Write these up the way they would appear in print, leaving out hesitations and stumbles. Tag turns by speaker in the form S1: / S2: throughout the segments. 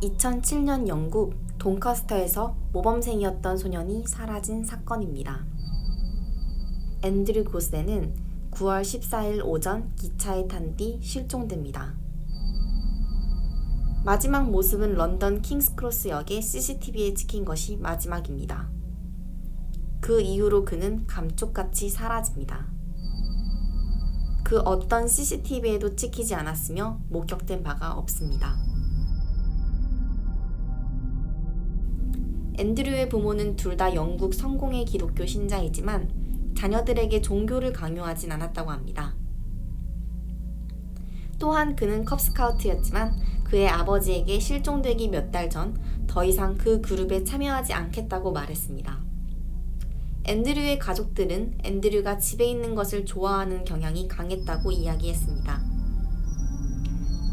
S1: 2007년 영국 돈커스터에서 모범생이었던 소년이 사라진 사건입니다. 앤드류 고세는 9월 14일 오전 기차에 탄 뒤 실종됩니다. 마지막 모습은 런던 킹스크로스역의 CCTV에 찍힌 것이 마지막입니다. 그 이후로 그는 감쪽같이 사라집니다. 그 어떤 CCTV에도 찍히지 않았으며 목격된 바가 없습니다. 앤드류의 부모는 둘 다 영국 성공의 기독교 신자이지만 자녀들에게 종교를 강요하진 않았다고 합니다. 또한 그는 컵스카우트였지만 그의 아버지에게 실종되기 몇 달 전 더 이상 그 그룹에 참여하지 않겠다고 말했습니다. 앤드류의 가족들은 앤드류가 집에 있는 것을 좋아하는 경향이 강했다고 이야기했습니다.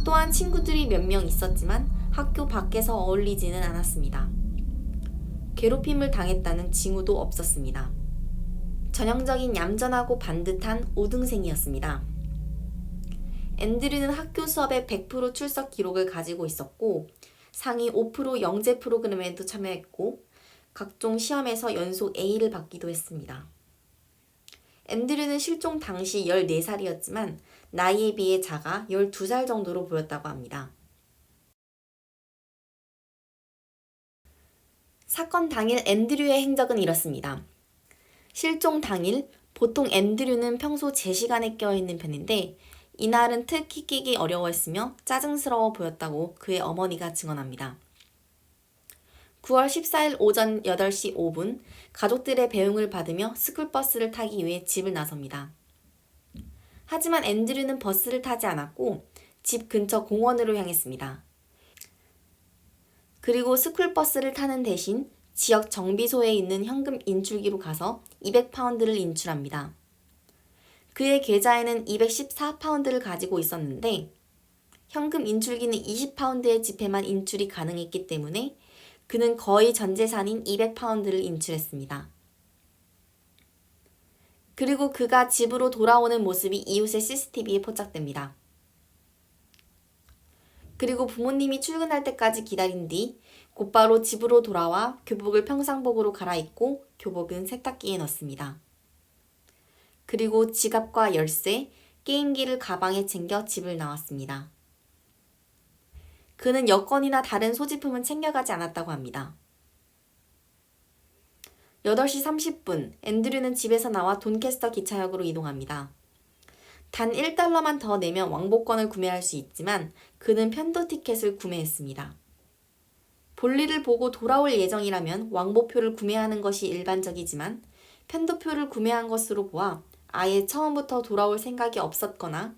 S1: 또한 친구들이 몇 명 있었지만 학교 밖에서 어울리지는 않았습니다. 괴롭힘을 당했다는 징후도 없었습니다. 전형적인 얌전하고 반듯한 우등생이었습니다. 앤드류는 학교 수업에 100% 출석 기록을 가지고 있었고 상위 5% 영재 프로그램에도 참여했고 각종 시험에서 연속 A를 받기도 했습니다. 앤드류는 실종 당시 14살이었지만 나이에 비해 작아 12살 정도로 보였다고 합니다. 사건 당일 앤드류의 행적은 이렇습니다. 실종 당일 보통 앤드류는 평소 제 시간에 깨어있는 편인데 이날은 특히 끼기 어려워했으며 짜증스러워 보였다고 그의 어머니가 증언합니다. 9월 14일 오전 8시 5분 가족들의 배웅을 받으며 스쿨버스를 타기 위해 집을 나섭니다. 하지만 앤드류는 버스를 타지 않았고 집 근처 공원으로 향했습니다. 그리고 스쿨버스를 타는 대신 지역 정비소에 있는 현금 인출기로 가서 200파운드를 인출합니다. 그의 계좌에는 214파운드를 가지고 있었는데 현금 인출기는 20파운드의 지폐만 인출이 가능했기 때문에 그는 거의 전 재산인 200파운드를 인출했습니다. 그리고 그가 집으로 돌아오는 모습이 이웃의 CCTV에 포착됩니다. 그리고 부모님이 출근할 때까지 기다린 뒤 곧바로 집으로 돌아와 교복을 평상복으로 갈아입고 교복은 세탁기에 넣습니다. 그리고 지갑과 열쇠, 게임기를 가방에 챙겨 집을 나왔습니다. 그는 여권이나 다른 소지품은 챙겨가지 않았다고 합니다. 8시 30분, 앤드류는 집에서 나와 돈캐스터 기차역으로 이동합니다. 단 1달러만 더 내면 왕복권을 구매할 수 있지만 그는 편도 티켓을 구매했습니다. 볼일을 보고 돌아올 예정이라면 왕복표를 구매하는 것이 일반적이지만 편도표를 구매한 것으로 보아 아예 처음부터 돌아올 생각이 없었거나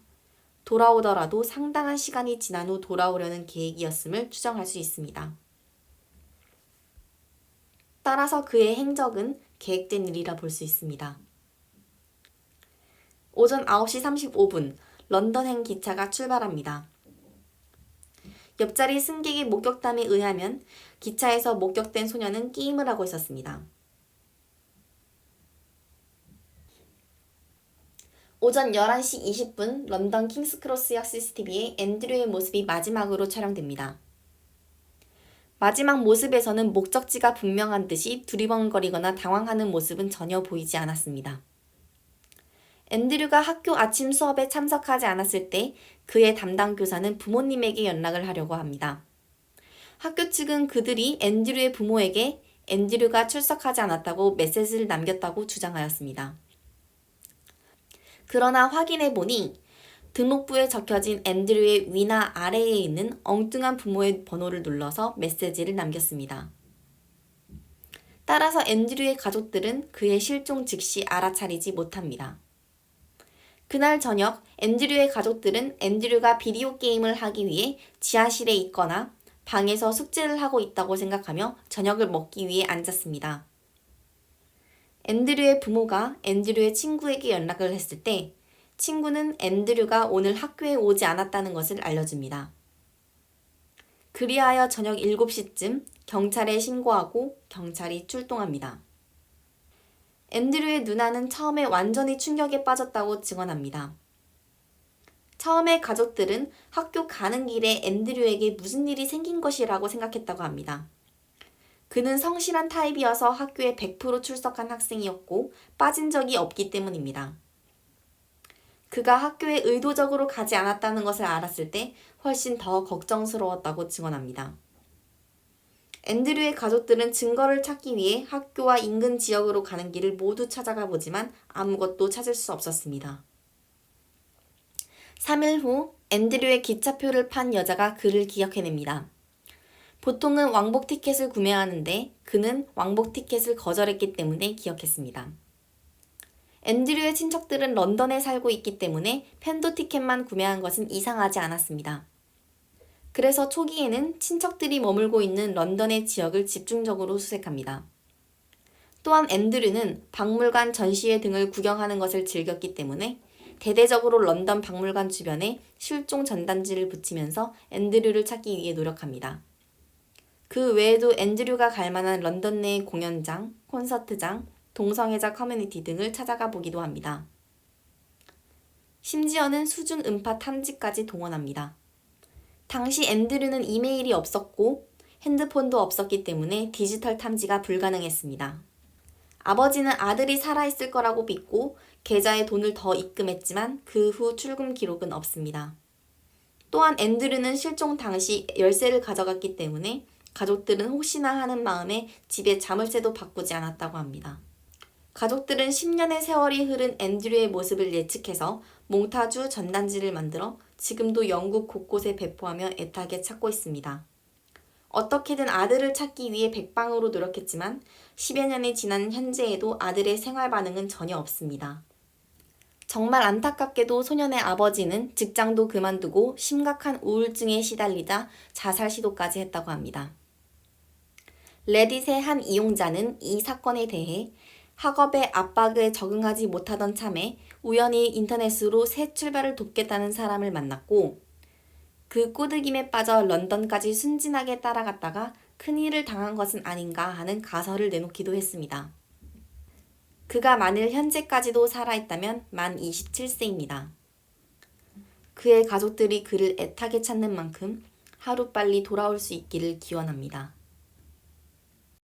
S1: 돌아오더라도 상당한 시간이 지난 후 돌아오려는 계획이었음을 추정할 수 있습니다. 따라서 그의 행적은 계획된 일이라 볼 수 있습니다. 오전 9시 35분 런던행 기차가 출발합니다. 옆자리 승객의 목격담에 의하면 기차에서 목격된 소년은 게임을 하고 있었습니다. 오전 11시 20분 런던 킹스크로스역 CCTV에 앤드류의 모습이 마지막으로 촬영됩니다. 마지막 모습에서는 목적지가 분명한 듯이 두리번거리거나 당황하는 모습은 전혀 보이지 않았습니다. 앤드류가 학교 아침 수업에 참석하지 않았을 때 그의 담당 교사는 부모님에게 연락을 하려고 합니다. 학교 측은 그들이 앤드류의 부모에게 앤드류가 출석하지 않았다고 메시지를 남겼다고 주장하였습니다. 그러나 확인해보니 등록부에 적혀진 앤드류의 위나 아래에 있는 엉뚱한 부모의 번호를 눌러서 메시지를 남겼습니다. 따라서 앤드류의 가족들은 그의 실종 즉시 알아차리지 못합니다. 그날 저녁 앤드류의 가족들은 앤드류가 비디오 게임을 하기 위해 지하실에 있거나 방에서 숙제를 하고 있다고 생각하며 저녁을 먹기 위해 앉았습니다. 앤드류의 부모가 앤드류의 친구에게 연락을 했을 때 친구는 앤드류가 오늘 학교에 오지 않았다는 것을 알려줍니다. 그리하여 저녁 7시쯤 경찰에 신고하고 경찰이 출동합니다. 앤드류의 누나는 처음에 완전히 충격에 빠졌다고 증언합니다. 처음에 가족들은 학교 가는 길에 앤드류에게 무슨 일이 생긴 것이라고 생각했다고 합니다. 그는 성실한 타입이어서 학교에 100% 출석한 학생이었고 빠진 적이 없기 때문입니다. 그가 학교에 의도적으로 가지 않았다는 것을 알았을 때 훨씬 더 걱정스러웠다고 증언합니다. 앤드류의 가족들은 증거를 찾기 위해 학교와 인근 지역으로 가는 길을 모두 찾아가 보지만 아무것도 찾을 수 없었습니다. 3일 후 앤드류의 기차표를 판 여자가 그를 기억해냅니다. 보통은 왕복 티켓을 구매하는데 그는 왕복 티켓을 거절했기 때문에 기억했습니다. 앤드류의 친척들은 런던에 살고 있기 때문에 편도 티켓만 구매한 것은 이상하지 않았습니다. 그래서 초기에는 친척들이 머물고 있는 런던의 지역을 집중적으로 수색합니다. 또한 앤드류는 박물관 전시회 등을 구경하는 것을 즐겼기 때문에 대대적으로 런던 박물관 주변에 실종 전단지를 붙이면서 앤드류를 찾기 위해 노력합니다. 그 외에도 앤드류가 갈 만한 런던 내 공연장, 콘서트장, 동성애자 커뮤니티 등을 찾아가 보기도 합니다. 심지어는 수중 음파 탐지까지 동원합니다. 당시 앤드류는 이메일이 없었고 핸드폰도 없었기 때문에 디지털 탐지가 불가능했습니다. 아버지는 아들이 살아있을 거라고 믿고 계좌에 돈을 더 입금했지만 그 후 출금 기록은 없습니다. 또한 앤드류는 실종 당시 열쇠를 가져갔기 때문에 가족들은 혹시나 하는 마음에 집에 자물쇠도 바꾸지 않았다고 합니다. 가족들은 10년의 세월이 흐른 앤드류의 모습을 예측해서 몽타주 전단지를 만들어 지금도 영국 곳곳에 배포하며 애타게 찾고 있습니다. 어떻게든 아들을 찾기 위해 백방으로 노력했지만 10여 년이 지난 현재에도 아들의 생활 반응은 전혀 없습니다. 정말 안타깝게도 소년의 아버지는 직장도 그만두고 심각한 우울증에 시달리다 자살 시도까지 했다고 합니다. 레딧의 한 이용자는 이 사건에 대해 학업의 압박에 적응하지 못하던 참에 우연히 인터넷으로 새 출발을 돕겠다는 사람을 만났고 그 꼬드김에 빠져 런던까지 순진하게 따라갔다가 큰일을 당한 것은 아닌가 하는 가설을 내놓기도 했습니다. 그가 만일 현재까지도 살아있다면 만 27세입니다. 그의 가족들이 그를 애타게 찾는 만큼 하루빨리 돌아올 수 있기를 기원합니다.